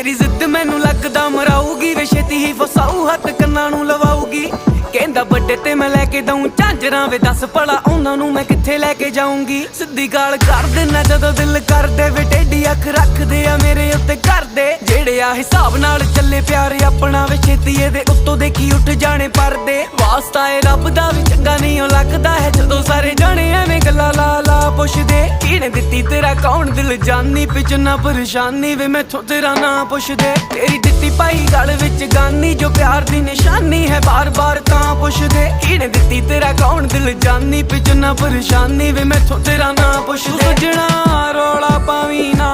तेरी जिद मैनू लगदा मराऊगी वे छेती ही फसाऊ हथ कन्नां नूं लवाऊगी। कहंदा बड्डे ते मैं लैके दऊं झांजरां वे दस भला उन्हां नूं मैं कित्थे लैके जाऊंगी। सिद्धी गाल कर देना जदों दिल करदे वे टेढ़ी अख रखदे आ मेरे उत्ते करदे जेड़े आ हिसाब नाल चले प्यार अपना वे छेती दे उत्तों देखी उठ जाने परदे। वास्ता ए रब दा भी चंगा नहीं ओ लगदा है जदों सारे जाने एवें गल्लां ला ला पुछदे किहने दित्ती तेरा कौन दिल जानी पिछ ना परेशानी वे मैथों तेरा ना पुछदे। तेरी दित्ती पाई गल विच गानी जो प्यार दी निशानी है बार बार तां पुछदे किहने दित्ती तेरा कौन दिल जानी पिछ ना परेशानी वे मैथों तेरा ना पुछदे। सजना रौला पावी ना